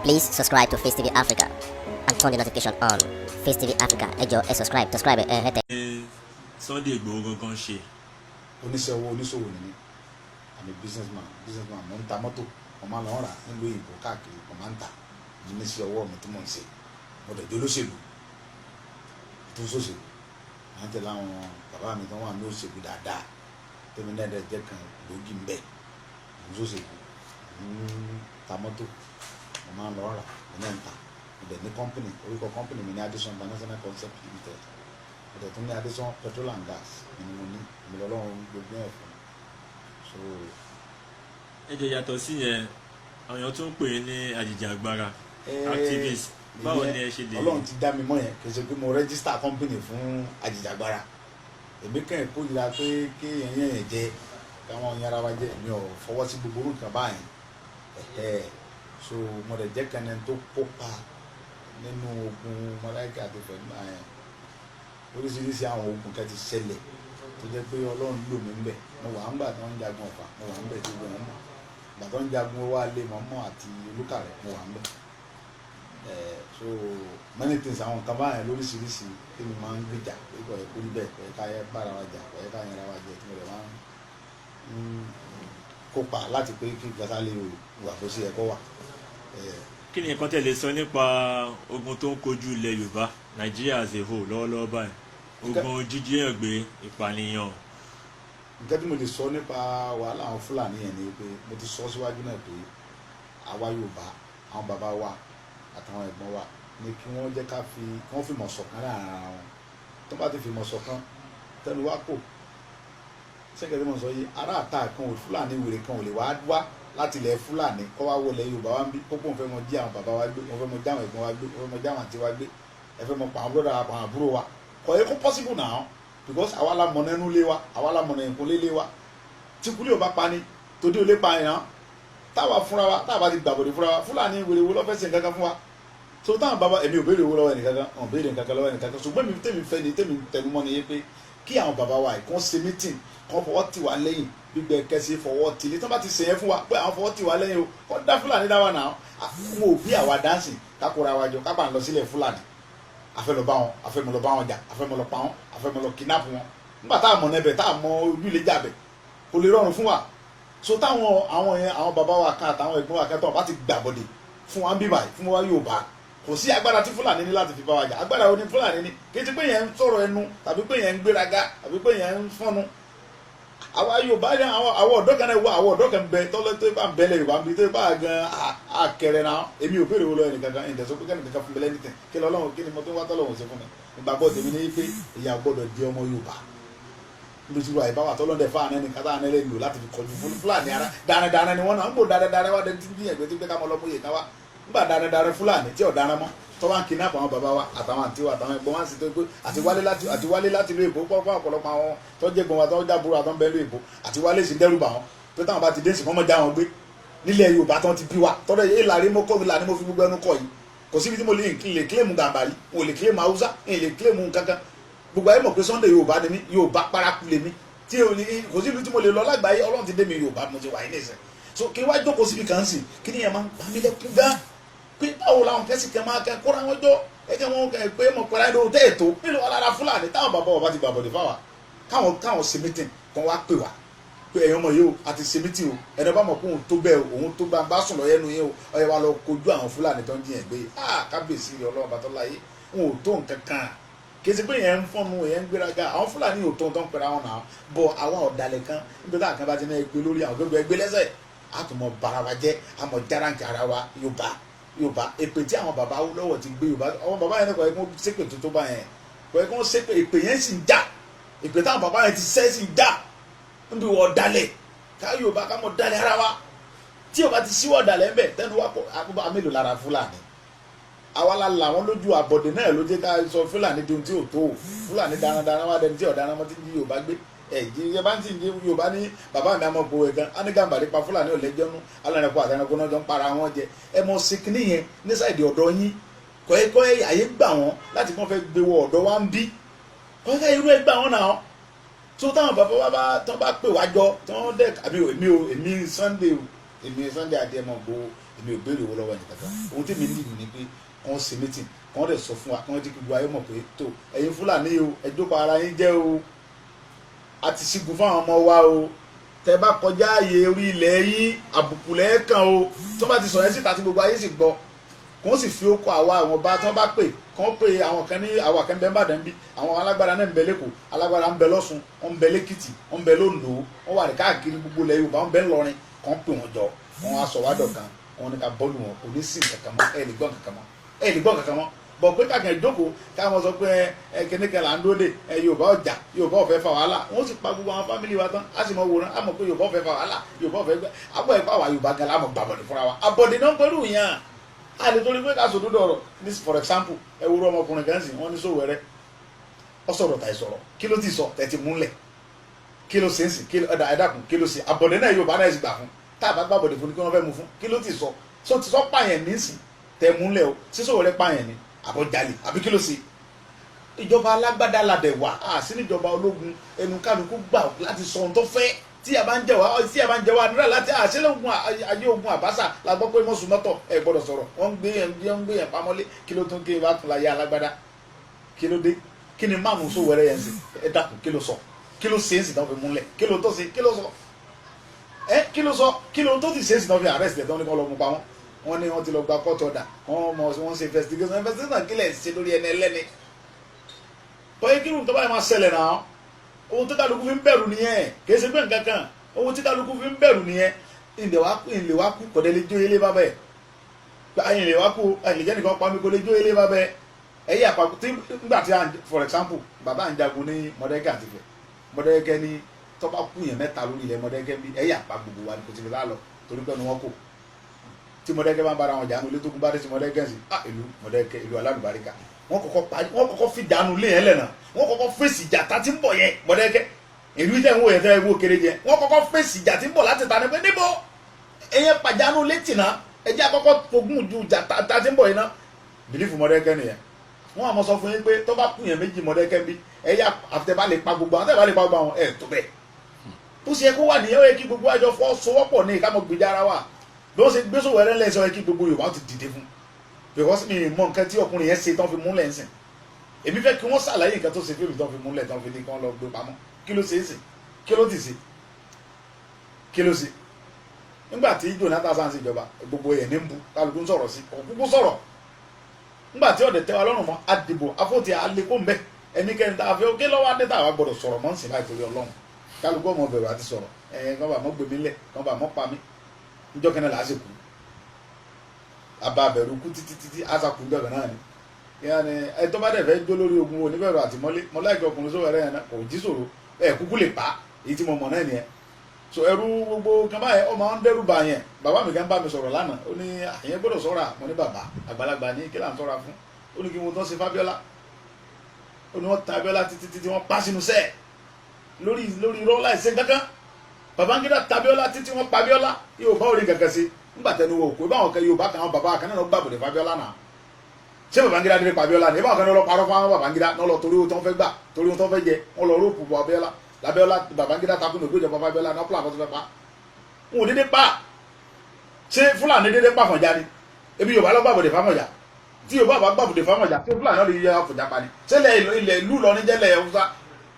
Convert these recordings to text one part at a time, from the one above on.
Please subscribe to Face TV Africa and turn the notification on. Face TV Africa, ẹ jọ̀ọ́ subscribe hete. Sunday Igboho gangan ṣe. Oníṣòwò ni mí. I'm a businessman mo ń ta mọ́tò mo máa ń lọ rà nílùú òyìnbó káàkiri mo máa ń tà mo ní sí ọwọ́ mi tí mò ń ṣe mo dẹ̀ dé olóṣèlú tó sóṣèlú máa ń tẹ̀lé àwọn bàbá mi tó wà ní òṣèlú dáadáa tẹ́mi náà jẹ́ kan lóògì ń bẹ̀ mo sóṣèlú mo ń ta mọ́tò mo máa ń lọ rà mo náà ń tà mo dẹ̀ ní company orúkọ company mi ní Addison International Concept Limited mo dẹ̀ tún ní Addison Petrol and Gas ni mo ní mo lọ́lọ́run gbogbo ẹ̀ fún so. Ẹ jẹ́ yàtọ̀ sí yẹn àwọn èèyàn tó ń pè é ní àjìjàgbara activist báwo ni ẹ ṣe lè. Ọlọ́run ti dá mi mọ̀ yẹn kì í ṣe pé mo register company fún àjìjàgbara èmi kàn ń kórìíra pé kí ẹ̀yìn ẹ̀ jẹ káwọn yàrá wa jẹ mi ò fọwọ́ sí gbogbo orúkọ báyìí so mo dẹ̀ jẹ́ kẹ́ni tó kópa nínú ogun mọ́láìkà àti fẹ̀mí àyẹn oríṣiríṣi àwọn ogun kan ti ṣẹlẹ̀ tó jẹ́ pé Ọlọ́run lò mí ńbẹ̀ mo wà ń gbà tó ń jagun Ọ̀fà mo wà ń bẹ̀ tó gbọ̀n mọ́ gbà tó ń jagun owó alẹ́ mọ́mọ́ àti Olúkàrẹ̀ mo wà ń bẹ̀ so many things àwọn nǹkan báyẹn lóríṣiríṣi kí ni máa ń gbèjà pé kò rí bẹ́ẹ̀ kò yẹ ká yẹ bára wa jà kò yẹ ká yẹra wa jẹ tí mo lè máa ń kópa láti pé kí gbàtà lè wà bó ṣe yẹ kó wà. Kí ni nǹkan tẹ́ lè sọ nípa ogun tó ń kojú ilẹ̀ Yorùbá Nàìjíríà as a whole lọ́wọ́lọ́wọ́ báyìí ogun jíjíyàn gbé ìpànìyàn. Nǹkan tí mo lè sọ nípa wàhálà àwọn Fúlàní yẹn ni pé mo ti sọ síwájú náà pé àwa Yorùbá àwọn bàbá wa àtàwọn ẹ̀gbọ́n wa ni kí wọ́n jẹ́ ká fi wọ́n fìmọ̀ ṣọ̀kan láàrin ara wọn tó bá ti fìmọ̀ ṣọ̀kan tẹnu wá kò sẹ́kẹ̀tì mọ̀ sọ yìí ará àta kan ò Fúlàní wèrè kan ò lè wá láti ilẹ̀ Fúlàní kọ́ wá wọlé Yorùbá wa ń bí pópó ń fẹ́ mọ jí àwọn bàbá wa gbé wọ́n fẹ́ mọ jí àwọn ẹ̀gbọ́n wa gbé wọ́n fẹ́ mọ jí àwọn àǹtí wa gbé ẹ fẹ́ mọ pa àwọn brọ́dà àwọn àbúrò wa kò yẹ kó possible now because àwa la mọ̀ nínú ilé wa àwa la mọ̀ nínú ilé wa tí kúlẹ̀ ò bá pa ni tòdí ò lè pa yẹn táwa fúnra wa táwa ti gbàbọ̀dé fúnra wa Fúlàní wèrè wo lọ́fẹ́ sẹ̀ kankan fún wa so táwọn bàbá èmi ò béèrè owó lọ́wọ́ ẹnìkankan ọ̀ béèrè nǹkankan lọ́wọ́ ẹnìkankan ṣùgbọ́n mi tèmi fẹ́ ni tèmi tẹnumọ́ ni yé pé kí àwọn bàbá wa yìí kàn ṣe meeting kàn fọwọ́ tì wá lẹ́yìn gbígbẹ kẹsì fọwọ́ tì ní tí wọ́n bá ti ṣe yẹn fún wa pé àwọn fọwọ́ tì wá lẹ́yìn o kàn dá Fúlàní dá wa nà wọn ò bí àwa dáǹsì kákóra wa jọ kápá ń lọ sílẹ̀ Fúlàní afẹ́lọ́ bá wọn afẹ́mọ́ lọ bá wọn jà afẹ́mọ́ lọ pa wọn afẹ́mọ́ lọ kidnap wọn nígbà tá a mọ̀ nẹ́bẹ̀ tá a mọ ojúlé jàbẹ̀ kò lè rọrùn fún wa so táwọn àwọn yẹn àwọn bàbá wa kan àtàwọn ẹ̀gbọ́n wa kan tó bá ti gbàbọ̀dẹ̀ fún wa ń bíbà fún wa Yorùbá kò sí agbára tí Fúlàní ní láti fi bá wa jà agbára oní Fúlàní ní kì í ti pé yẹn ń sọ̀rọ̀ ẹnu tàbí pé yẹn ń gbéraga tàbí pé yẹn ń fọ́nu àwa Yorùbá ní àwọn ọ̀dọ́ kan náà wọ àwọn ọ̀dọ́ kan bẹ tọ́lọ́ tó bá ń bẹ́lẹ̀ Yorùbá ń bí tó bá gan akẹrẹ náà èmi ò béèrè wo lọ ẹnìkankan ìdẹ̀sọ́ pé kẹ́nìkan fún mi lẹ́ni tẹ̀ kí lọ́lọ́run kí ni mo tó wá tọ́lọ́run ṣe fún mi ìgbàgbọ́ tèmi ní pé ìyá gbọ́dọ̀ di ọmọ Yorùbá níbi tí wàá ìbáwá tọ́lọ́dẹ fáwọn ẹni kátà ẹni lè lò láti fi kọjú fún Fúlàní ara dáradára ni wọ́n náà ń gbò dáradára wá dé tí ń gbìyànjú tí pé ká mọ lọ́mọ yìí káwá nígbà dáradára Fúlàní tí ò dára mọ́ tó wá ń kidnap àwọn bàbá wa àtàwọn àǹtí wa àtàwọn ẹ̀gbọ́n wa sì tó pé àti wálé láti ìlú èbó pọ́pọ́ ọ̀pọ̀lọpọ̀ àwọn tó jẹ́ gbọ́n wa tó jábúrò àtọ́ ń bẹ ìlú èbó àti wálé sì dẹ́rù bà wọn pé táwọn bá ti dé sí kọ́mọ́ já wọn gbé nílẹ̀ Yorùbá tó ti bí wa tọ́lẹ̀ yé ìlàrí mo kọ́ ìlàrí mo fi gbogbo ẹnu kọ́ yìí kò síbi tí mo lè kílèmù Gàmbàrí mo lè kílèmù Haúsá mo lè kílèmù kankan gbogbo ayé mọ̀ pé Sunday Yorùbá ni mí Yorùbá paraku lè mí tí kò sí ibi tí mo lè lọ lágbàáyé Ọlọ́run ti dé mi Yorùbá mo ti wà yín nìsín so kí wá jókòó síbi kan sí kí ni yẹn máa ń pa mí lẹ́kún gan pé báwo làwọn kẹ́sì kẹ́ máa kẹ́ kóra wọn jọ ẹ̀kẹ́ wọn kẹ́ pé mo pẹ̀lú ẹ̀dọ́ tẹ́ ètò nínú alára Fúlàní táwọn bàbá wa bá ti gbàbọ̀dé fáwa káwọn ṣe meeting kan wá pè wá pé ẹ̀yin ọmọ yìí o àti ṣe meeting o ẹ̀dọ́ bá mọ̀ pé òun tó bẹ́ẹ̀ òun tó bá sùn lọ yẹnu yẹn o ọ̀yẹ́ wa lọ kojú àwọn Fúlàní tó ń jiyàn gbé kábíyèsí Ọlọ́run bàtọ́ láyé wọn ò tó nǹkan kan kìí pé yẹn ń fọ́nù yẹn ń gbéraga àwọn Fúlàní ò tó ń tán pẹ̀lú àwọn náà bọ̀ àwọn ọ̀dàlẹ̀ kan níbi tá àkànbá ti náà gbé lórí àwọn gbẹgbẹ gbé lẹ́sẹ̀ àtùmọ̀ bara wa jẹ́ àmọ̀ járáǹkì ara wa Yorùbá èpè tí àwọn bàbá lọ́wọ́ ti gbé Yorùbá àwọn bàbá yẹn kọ̀ ẹ́ kó ṣépè tó bá yẹn kọ̀ ẹ́ kó ṣépè èpè yẹn sì ń já èpè táwọn bàbá yẹn ti sẹ́ sì ń já níbi ọ̀dàlẹ̀ ká Yorùbá ká mọ̀ dàlẹ̀ ara wa tí Yorùbá ti síwọ́ ọ̀dàlẹ̀ ń bẹ̀ tẹ́nu wa kọ́ àbúrò amélòó lára Fúlàní àwa la làwọn lójú àbọ̀dé náà ló jẹ́ ká sọ Fúlàní di ohun tí ò tó Fúlàní darandaran wá dẹni tí ọ̀daràn mọ́ ti di Yorùbá gbé ẹ̀jẹ̀ yẹ bá ń tì ní Yorùbá ní bàbá mi àmọ́ gbowó ẹ̀gán á ní Gàmbàrí pa Fúlàní ò lẹ́jọ́nú alárẹ̀kọ́ àtẹnukọ́ náà jọ ń para wọn jẹ ẹ mọ sikini yẹn ní sáìdì ọ̀dọ́ yín kọ́ ẹ àyè gbà wọ́n láti kọ́ fẹ́ gbé wọ ọ̀dọ́ wa ń bí kọ́ ẹ irú ẹ gbà wọ́n náà tó táwọn bàbá wa bá tán bá pè wá jọ tán dẹ̀ àbí èmi Sunday èmi Sunday Adéyẹmọ Ìgbòho èmi ò béèrè owó lọ́wọ́ ẹnìkan kan ohun tí mi ní ìlú ni pé wọ́n ṣe meeting wọ́n dẹ̀ sọ fún wa kí wọ́n jẹ́ kí gbogbo ayé mọ̀ pé tó ẹ̀yin Fúlàní o ẹ jókòó ara yín jẹ́ o a ti ṣígun fún àwọn ọmọ wa o tẹ bá kọjá ààyè orí ilẹ̀ yín àbùkù lẹ́ẹ̀kan o tó bá ti sọ̀rọ̀ ẹ́ síta tí gbogbo ayé sì gbọ́ kò sì fi ókọ àwa àwọn bá tí wọ́n bá pè kàn pé àwọn kan ní àwọn kan bẹ ń bàdàn bí àwọn alágbára náà ń bẹ lẹ́kọ̀ọ́ alágbára ń bẹ lọ́ṣun wọ́n ń bẹ lẹ́kìtì wọ́n ń bẹ lóńdó wọ́n wà ní káàkiri gbogbo ilẹ̀ Yorùbá wọ́n bẹ ńlọrin kàn pè wọ́n jọ wọ́n á sọ wá dọ̀kan wọ́n ní ká bọ́ọ̀lù wọn kò ní sí nǹkan mọ́ ẹ̀ ní gbọ́n kankan mọ́ bọ̀ pé kàkẹ́ ìjókòó káwọn sọ pé kẹ́nìkan là ń dóde Yorùbá ọjà Yorùbá ọ̀fẹ́ fa wàhálà wọ́n sì pa gbogbo àwọn fámìlì wa tán á sì mọ wòran á mọ̀ pé Yorùbá ọ̀fẹ́ fa wàhálà Yorùbá ọ̀fẹ́ gbẹ abọ́ ẹ̀fọ́ àwa Yorùbá gan la mọ̀ gbàbọ̀dé fúnra wa abọ̀dé náà ń pẹ̀lú yẹn a lè torí pé ká sọ dúdú ọ̀rọ̀ ní for example ẹ wúrọ ọmọkùnrin kan sì wọ́n ní Sowore ọ sọ̀rọ̀ tàì sọ̀rọ̀ kí ló ti sọ tẹ̀tí múlẹ̀ kí ló ṣe ń sìn ẹ̀dàkùn kí ló ṣe abọ̀dé náà Yorùbá náà sì gbà fún tá a bá gbàbọ̀dé fún ni kí wọ́n fẹ́ mú fún kí ló ti sọ ti sọ pààyàn ní sìn tẹ̀ múlẹ̀ o sí Sowore pààyàn ni àbọ̀jalè àbí kí ló ṣe ìjọba alágbádá ladẹ̀ wà á sí níjọba ológun ẹnu kálukú gbà láti sọ ohun tó fẹ́ tí a bá ń jẹ wá nílẹ̀ láti àṣẹlẹ̀ ogun ayé ogun àbáṣà la gbọ́ pé mọ́sùn mọ́tọ̀ ẹ gbọ́dọ̀ sọ̀rọ̀ wọ́n ń gbé yẹn pamọ́lé kí ló tún ké wá tún láyé alágbádá kí ló dé kí ni máàmù Sowore yẹn ń sè ẹ dákun kí ló sọ kí ló ṣe é sì tán fi múlẹ̀ kí ló tó ṣe kí ló sọ kí ló sọ kí ló tó ti ṣe é sì tán fi arrest ẹ̀ tán ní kọ́ lọ́ mú pa wọ́n ní wọ́n ti lọ gba court order wọ́n ṣe investigation kílẹ̀ ṣe lórí ẹni ẹlẹ́ni tọ́yé kí lóun tó báyìí máa ṣẹlẹ̀ náà ohun tí kálukú fi ń bẹ̀rù nìyẹn kì í ṣe pé nǹkan kan ohun tí kálukú fi ń bẹ̀rù nìyẹn ìlè wá kú kọ̀dẹ̀ lè jó ilé bá bẹ́ẹ̀ ìlè wá kú ìlè nìkan pa mí kó lè jó ilé bá bẹ́ẹ̀ ẹ̀yẹ àpapọ̀ tí nígbà tí for example bàbá ń jagun ní Mọdákẹ́kẹ́ àti Ifẹ̀ Mọdákẹ́kẹ́ ní tó bá kú yẹn mẹ́ta lórí ilẹ̀ Mọdákẹ́kẹ́ bí ẹ̀yẹ àpá gbogbo wa ni kò ti fi lálọ torí pé wọ́n kò tí Mọdákẹ́kẹ́ bá ń bára wọn jà ní ilé tó kún bá dé sí Mọdákẹ́kẹ́ sí ìlú Mọdákẹ́kẹ́ ìlú alálùbáríkà wọ́n kọ́kọ́ fi dànù lé yẹn lẹ́nà wọ́n kọ́kọ́ fèsì ìjà tá ti ń bọ̀ yẹn Mọdákẹ́kẹ́ ìlú tẹ̀ ń wò yẹn tẹ́ wò kéré yẹn wọ́n kọ́kọ́ fèsì ìjà tí ń bọ̀ láti ta ni pé níbo ẹ̀yẹn pàjánù létí náà ẹ̀jẹ̀ àkọ́kọ́ fogún ju ìjà tá ti ń bọ̀ yẹn náà bìlífù Mọdákẹ́kẹ́ nìyẹn wọ́n àmọ́ sọ fún yín pé tó bá kú yẹn méjì Mọdákẹ́kẹ́ bí ẹ̀yà àtẹ̀bá lè pa gbogbo àwọn ẹ̀ tó bẹ́ẹ̀ bó ṣe kó wà nìyẹn ó yẹ kí gbogbo àjọ fọwọ́sowọ́pọ̀ ní ìkámọ́ gbèjà ara wa bí wọ́n ṣe gbé Sowore lẹ́sọ̀ yẹ kí gbogbo Yorùbá ti dìde fún because mi mọ nǹkan tí ọkùnrin yẹn ṣe tán fi múlẹ̀ ń sìn èmi fẹ́ kí wọ́n ṣàlàyé nǹkan tó ṣe fíìmù tán fi múlẹ̀ tán fi ní kí wọ́n lọ gbé pamọ́ kí ló ṣe é sìn kí ló ti ṣe kí ló ṣe nígbà tí Jonathan sáà ń ṣèjọba gbogbo yẹn ní ń bu kálukú ń sọ̀rọ̀ sí òkúkú sọ̀rọ̀ nígbà tí ọ̀dẹ̀ tẹ́ wa lọ́rùn mọ́ àdìbò afọ́tì àlékò ń bẹ́ ẹnikẹ́ni tá a fẹ́ kí lọ́wọ́ adé tá a wá gbọ́dọ̀ sọ̀rọ̀ mọ́ ń sìn láì torí Ọlọ́run kálukú ọmọ bẹ̀rù àti sọ̀rọ̀ kán bá mọ́ gbèmí lẹ̀ kán bá mọ́ pa mí níjọ́ kẹ́nẹ́ làásìkò ababẹ̀rù kú títí àṣàkùn dọ̀gà náà ni ẹ tó bá dẹ̀ fẹ́ jó lórí ogun oníbẹ̀rù àtìmọ́lé mọ́láìkì ọkùnrin Sowore yẹn náà kò jí sòro ẹ kúkú lè pa èyí tí mo mọ̀ náà nìyẹn so ẹrú gbogbo kan báyẹn ọmọ ń dẹ́rù bà yẹn bàbá mi kan bá mi sọ̀rọ̀ lánàá ó ní àyẹn gbọ́dọ̀ sọ́ra mo ní bàbá àgbàlagbà ní kí là ń sọ́ra fún ó ní kí wọ́n tán ṣe Fábíọ́lá ó ní wọ́n ta Abíọ́lá títí wọ́n pa sínú sẹ́ẹ̀ lórí irọ́ láìsí kankan Babangida ta Abíọ́lá títí wọ́n pa Abíọ́lá yóò bá orí kankan sí nígbà tẹnu wọ òkú báwọn kan Yorùbá kan àwọn bàbá kan náà gbàbọ̀dẹ̀ Fábíọ́lá náà ṣé Babangida dé pa Abíọ́lá ní báwọn kan náà lọ parọ́ fún àwọn Babangida náà lọ torí ohun tó ń fẹ́ gbà torí ohun tó ń fẹ́ jẹ wọn lọ róòpù bọ Abíọ́lá labẹ́ọ́lá Babangida takùn ní ògbéjọba Fábíọ́lá náà fúlàní tó fẹ́ pa wọn ò dédé pa ṣé Fúlàní dédé pa Àfọ̀njá ni ebi Yorùbá lọ gbàbọ̀dẹ̀ fámọ̀já tí Yorùbá bá gbàbọ̀dẹ̀ fámọ̀já ṣé Fúlàní náà lè yẹ Àfọ̀njá pa ni ṣé ilẹ̀ ìlú Ìlọrin jẹ́lẹ̀ Haúsá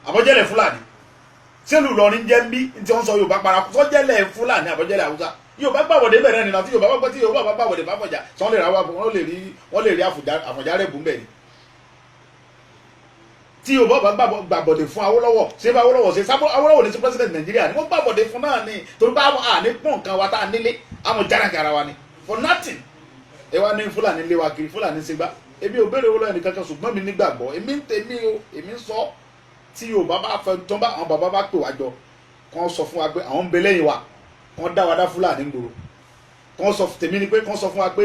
àbọ̀jẹ́lẹ̀ Fúlàní ṣé ìlú Ìlọrin jẹ́ ń bí tí wọ́n sọ Yorùbá para sọ́jẹ́lẹ̀ Fúlàní àbọ̀jẹ́lẹ̀ Haúsá Yorùbá gbàbọ̀dé bẹ̀rẹ̀ nìyẹn tí Yorùbá bá gbàbọ̀dé fámọ̀já sọ lè ra wọ́n lè rí Àfọ̀njá rẹ̀ bùn bẹ́ẹ̀ ni tí Yorùbá bá gbàbọ̀dé fún Awólọ́wọ̀ ṣé bá Awólọ́wọ̀ ṣe Awólọ́wọ̀ ní sí president Nàìjíríà ni wọ́n gbàbọ̀dé fún náà ni torí bá ní pọ̀ nǹkan wa tá a nílé àwọn járàgàrà wa ni for nothing ẹ wá ní Fúlàní lé wa kiri Fúlàní ṣe gbá èmi ò béèrè owó lẹ́nu kankan ṣùgbọ́n mi nígbàgbọ́ èmi ń tèmi o èmi ń sọ tí Yorùbá bá fẹ́ tó bá àwọn bàbá bá pè wá jọ kàn sọ fún wa pé àwọn ń bẹ lẹ́yìn wa kàn dá wa dá Fúlàní gbòòrò kàn sọ tèmi ni pé kàn sọ fún wa pé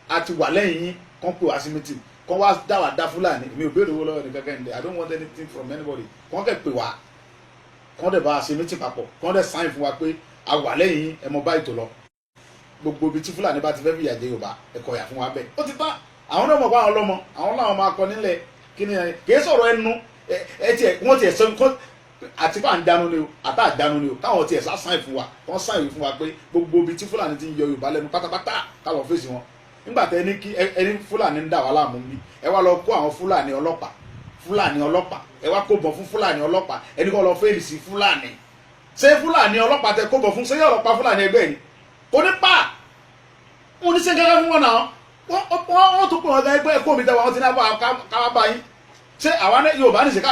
a ti wà lẹ́yìn yín kàn pè wá sí meeting kàn wá dá wa dá Fúlàní èmi ò béèrè owó lọ́wọ́ ẹni kankan ẹ̀ I don't want anything from anybody kàn kẹ́ pè wá kàn dẹ̀ bá a ṣe meeting papọ̀ kàn dẹ̀ sign fún wa pé a wà lẹ́yìn yín ẹ mọ báyìí tó lọ gbogbo ibi tí Fúlàní bá ti fẹ́ fìyà jẹ Yorùbá ẹ̀kọ́ yà fún wa bẹ́ẹ̀ ó ti tán àwọn náà mọ̀ pé àwọn ọlọ́mọ àwọn làwọn máa kọ nílẹ̀ kí ni kìí sọ̀rọ̀ ẹnu ẹ tiẹ̀ wọ́n tiẹ̀ sọ àti fà ń dánu ni o àtà àdánu ni o káwọn tiẹ̀ sá sáìn fún wa wọ́n sáìn fún wa pé gbogbo ibi tí Fúlàní ti ń yọ Yorùbá lẹ́nu pátápátá káwọn fèsì wọn nígbà tẹ ní kí ẹni Fúlàní ń dà wá láàmú bí ẹ wá lọ kó àwọn Fúlàní ọlọ́pàá ẹ wá kó bọ̀ fún Fúlàní ọlọ́pàá ẹni kọ́ lọ fẹ́ẹ̀lì sí Fúlàní ṣé Fúlàní ọlọ́pàá tẹ kó bọ̀ fún ṣé yóò lọ pa Fúlàní ẹgbẹ́ ni kò ní pa wọn ní sẹ́gẹ́gẹ́ fún wọn náà wọ́n tún pè wọ́n gan ẹgbẹ́ ẹ̀kọ́ mi tẹ́wọ́ wọn ti ní abọ́ káwá bá yín ṣé àwa ní Yorùbá ní sèká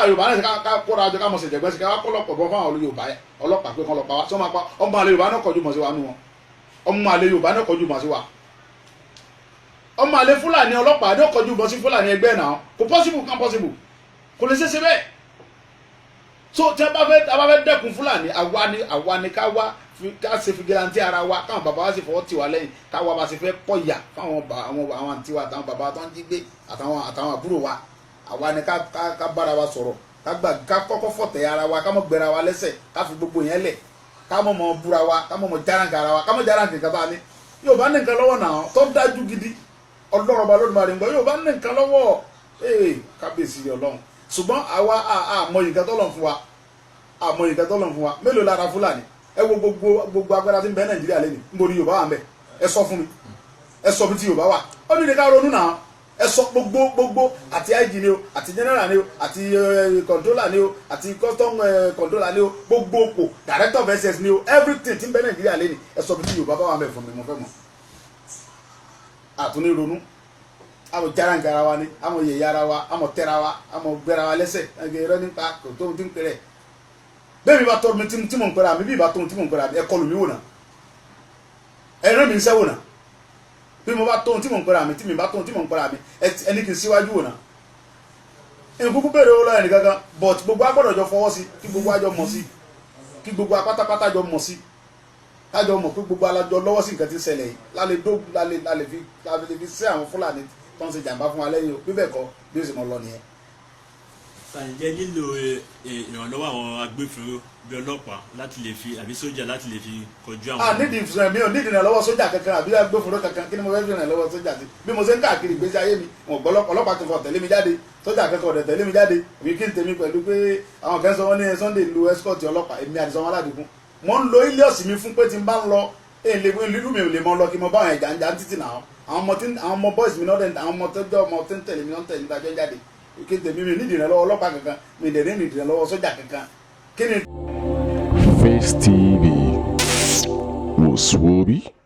ká kóra ọjọ́ ká mọ̀ ṣèjẹ̀gbẹ́ sí ká kọ́ lọ́pọ̀ bọ́ fáwọn Yorùbá ọlọ́pàá pé kán lọ pa wá sọ ma pa ọmọ àlè Yorùbá náà kọjú mọ̀ sí wa nù wọn ọmọ àlè Yorùbá náà kọjú mọ̀ sí wa ọmọ àlè Fúlàní ọlọ́pàá náà kọjú mọ̀ sí Fúlàní ẹgbẹ́ náà kò possible kan possible kò lè ṣeéṣe bẹ́ẹ̀ so tí a bá fẹ́ dẹ́kun Fúlàní àwa ni ká wá ká ṣe fìgìláńtì ara wa káwọn bàbá wa sì fọwọ́ tì wá lẹ́yìn káwa bá ṣe fẹ́ pọ̀yà fáwọn àwọn àǹtí wa àtàwọn bàbá tó ń jí gbé àtàwọn àbúrò wa àwa ni ká bára wa sọ̀rọ̀ ká kọ́kọ́ fọ̀tẹ̀ ara wa ká mọ̀ gbẹ̀ra wa lẹ́sẹ̀ ká fi gbogbo yẹn lẹ̀ ká mọ̀ mọ̀ búra wa ká mọ̀ mọ̀ járáǹkà ara wa ká mọ̀ járáǹkà nǹkan bá ní Yorùbá ní nǹkan lọ́wọ́ náà tó dájú gidi Ọlọ́run ọba lónìí máa rí nǹkan Yorùbá ní nǹkan lọ́wọ́ kábíyèsí Ọlọ́run ṣùgbọ́n àwa àmọ́ nǹkan tọ́lọ̀ fún wa mélòó lára Fúlàní ẹ wo gbogbo agbára tí ń bẹ Nàìjíríà lẹ́nu níbo ni Yorùbá wà ń bẹ ẹ sọ fún mi ẹ sọ bí tí Yorùbá wà ó ní ká ronú náà ẹ sọ gbogbo àti IG ni o àti general ni o àti controller ni o àti custom controller ni o gbogbo òpò director of SS ni o everything tí ń bẹ Nàìjíríà lẹ́nu ẹ sọ bí tí Yorùbá bá wà ń bẹ fún mi mo fẹ́ mọ̀ àtúní ronú àmọ̀ járáǹkà ara wa ni àmọ̀ yẹ̀yẹ́ ara wa àmọ̀ tẹ́ra wa àmọ̀ gbẹ́ra wa lẹ́sẹ̀ ẹgbẹ́ nípa kò tó ti ń pẹ́rẹ́ bẹ́ẹ̀ mi bá tọ́ mi tí mò ń pẹ́ra mi bí ìbá tóun tí mò ń pẹ́ra mi ẹ kọlù mi wò náà ẹ̀rọ mi ń sẹ́wò náà bí mo bá tóun tí mò ń pẹ́ra mi tí mi bá tóun tí mò ń pẹ́ra mi ẹni kì í síwájú wò náà ẹni kúkú bèrè owó lọ́yẹ̀ nìkankan but gbogbo agbọ́dọ̀ jọ fọwọ́ sí kí gbogbo àjọ mọ̀ sí kí gbogbo apátápátá jọ mọ̀ sí kájọ mọ̀ pé gbogbo alájọ lọ́wọ́ sí nǹkan tí ń ṣẹlẹ̀ yìí lálẹ́ fi sí àwọn Fúlàní tó ń ṣe jàǹbá fún wa lẹ́yìn o bíbẹ̀ kọ́ bí ó sì mọ̀ lọ nìyẹn. Sàǹjẹ́ nílò ìrànlọ́wọ́ àwọn agbófinró bí ọlọ́pàá láti lè fi àbí sójà láti lè fi kọjú àwọn. nídìí ìfúnra mi ò nídìí ìrànlọ́wọ́ sójà kankan àbí agbófinró kankan kí ni mo fẹ́ fi ìrànlọ́wọ́ sójà sí bí mo ṣe ń káàkiri ìgbésí ayé mi wọn gbọ́ ọlọ́pàá kankan tẹ̀lé mi jáde sójà kankan ọ̀dẹ̀ tẹ̀lé mi jáde èmi kí n tèmi pẹ̀lú pé àwọn kan sọ wọ́n ní Sunday lu escort ọlọ́pàá èmi àti sọmọ aládìgún mo ń lo Ilios mi fún pé tí n bá ń lọ ìlú mi ò lè mọ lọ kí mo bá àwọn ẹ̀jà ń títì náà àwọn ọmọ boys mi náà àwọn ọmọ tó jẹ́ ọmọ tó ń tẹ̀lé mi náà ń tẹ̀lé mi dájọ́ jáde kí n tèmi mi nídìí ìrànlọ́wọ́ ọlọ́pàá kankan mi dẹ̀ ní ìrànlọ́wọ́ sójà kankan kí ni. Face TV was Swoby.